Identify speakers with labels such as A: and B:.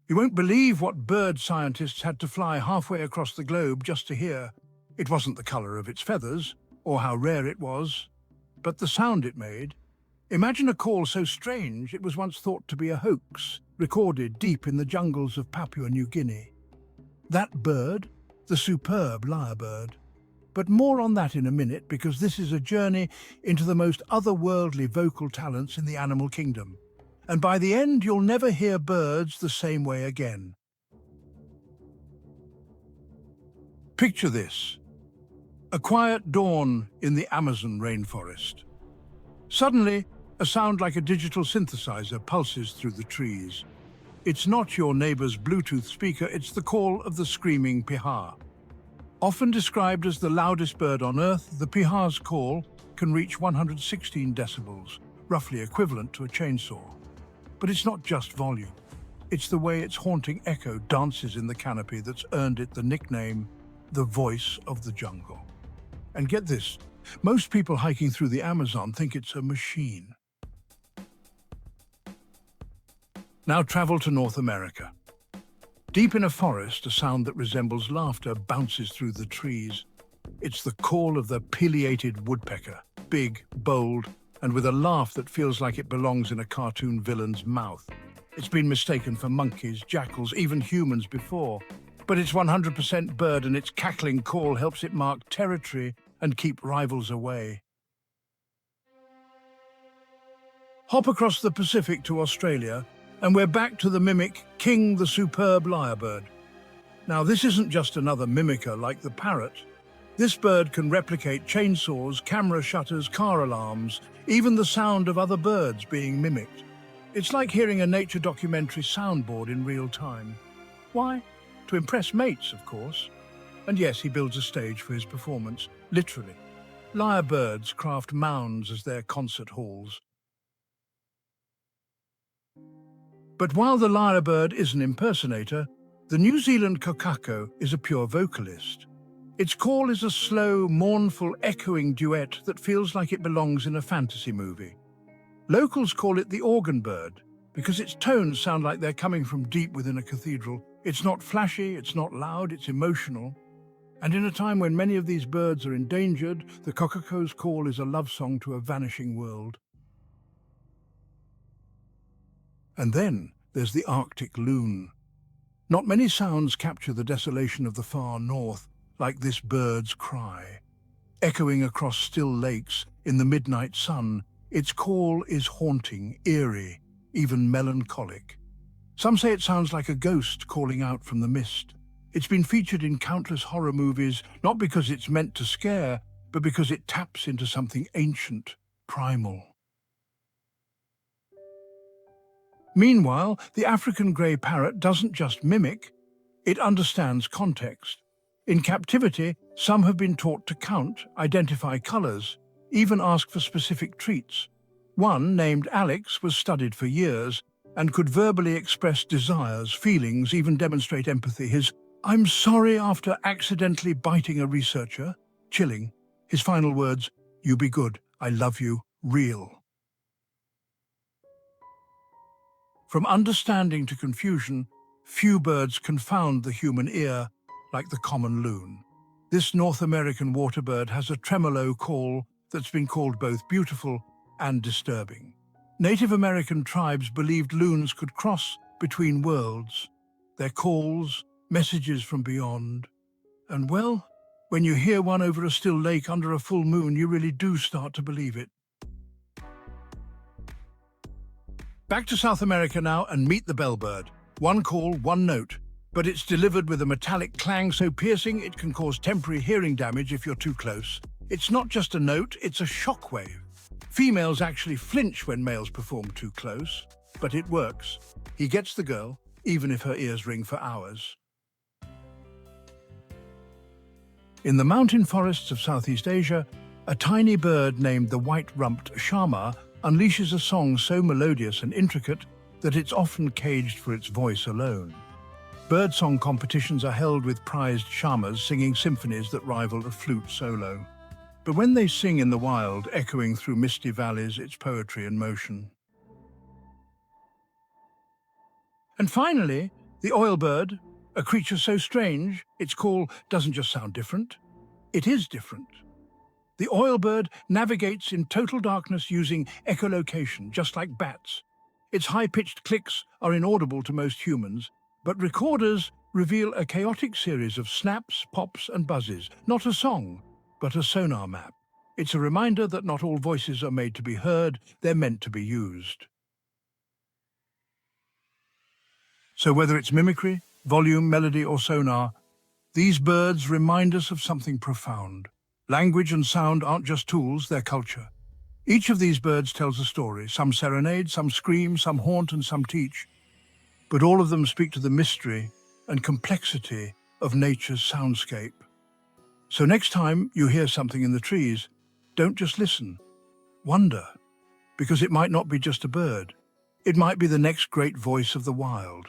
A: You won't believe what bird scientists had to fly halfway across the globe just to hear. It wasn't the color of its feathers, or how rare it was, but the sound it made. Imagine a call so strange it was once thought to be a hoax, recorded deep in the jungles of Papua New Guinea. That bird, the superb lyrebird. But more on that in a minute, because this is a journey into the most otherworldly vocal talents in the animal kingdom. And by the end, you'll never hear birds the same way again. Picture this: a quiet dawn in the Amazon rainforest. Suddenly, a sound like a digital synthesizer pulses through the trees. It's not your neighbor's Bluetooth speaker, it's the call of the screaming piha. Often described as the loudest bird on Earth, the piha's call can reach 116 decibels, roughly equivalent to a chainsaw. But it's not just volume. It's the way its haunting echo dances in the canopy that's earned it the nickname, the voice of the jungle. And get this, most people hiking through the Amazon think it's a machine. Now travel to North America. Deep in a forest, a sound that resembles laughter bounces through the trees. It's the call of the pileated woodpecker, big, bold, and with a laugh that feels like it belongs in a cartoon villain's mouth. It's been mistaken for monkeys, jackals, even humans before. But it's 100% bird, and its cackling call helps it mark territory and keep rivals away. Hop across the Pacific to Australia, and we're back to the mimic King the superb lyrebird. Now, this isn't just another mimicker like the parrot. This bird can replicate chainsaws, camera shutters, car alarms, even the sound of other birds being mimicked. It's like hearing a nature documentary soundboard in real time. Why? To impress mates, of course. And yes, he builds a stage for his performance, literally. Lyrebirds craft mounds as their concert halls. But while the lyrebird is an impersonator, the New Zealand Kokako is a pure vocalist. Its call is a slow, mournful, echoing duet that feels like it belongs in a fantasy movie. Locals call it the organ bird because its tones sound like they're coming from deep within a cathedral. It's not flashy, it's not loud, it's emotional. And in a time when many of these birds are endangered, the Kokako's call is a love song to a vanishing world. And then there's the Arctic loon. Not many sounds capture the desolation of the far north, like this bird's cry. Echoing across still lakes in the midnight sun, its call is haunting, eerie, even melancholic. Some say it sounds like a ghost calling out from the mist. It's been featured in countless horror movies, not because it's meant to scare, but because it taps into something ancient, primal. Meanwhile, the African grey parrot doesn't just mimic, it understands context. In captivity, some have been taught to count, identify colours, even ask for specific treats. One, named Alex, was studied for years and could verbally express desires, feelings, even demonstrate empathy. His "I'm sorry" after accidentally biting a researcher, chilling. His final words, "You be good, I love you, real." From understanding to confusion, few birds confound the human ear like the common loon. This North American waterbird has a tremolo call that's been called both beautiful and disturbing. Native American tribes believed loons could cross between worlds. Their calls, messages from beyond. And well, when you hear one over a still lake under a full moon, you really do start to believe it. Back to South America now and meet the bellbird. One call, one note, but it's delivered with a metallic clang so piercing it can cause temporary hearing damage if you're too close. It's not just a note, it's a shockwave. Females actually flinch when males perform too close, but it works. He gets the girl, even if her ears ring for hours. In the mountain forests of Southeast Asia, a tiny bird named the White-Rumped Shama unleashes a song so melodious and intricate that it's often caged for its voice alone. Birdsong competitions are held with prized shamas singing symphonies that rival a flute solo. But when they sing in the wild, echoing through misty valleys, it's poetry in motion. And finally, The oilbird, a creature so strange, its call doesn't just sound different, it is different. The oilbird navigates in total darkness using echolocation, just like bats. Its high-pitched clicks are inaudible to most humans, but recorders reveal a chaotic series of snaps, pops, and buzzes, not a song, but a sonar map. It's a reminder that not all voices are made to be heard, they're meant to be used. So whether it's mimicry, volume, melody, or sonar, these birds remind us of something profound. Language and sound aren't just tools, they're culture. Each of these birds tells a story. Some serenade, some scream, some haunt, and some teach. But all of them speak to the mystery and complexity of nature's soundscape. So next time you hear something in the trees, don't just listen. Wonder, because it might not be just a bird. It might be the next great voice of the wild.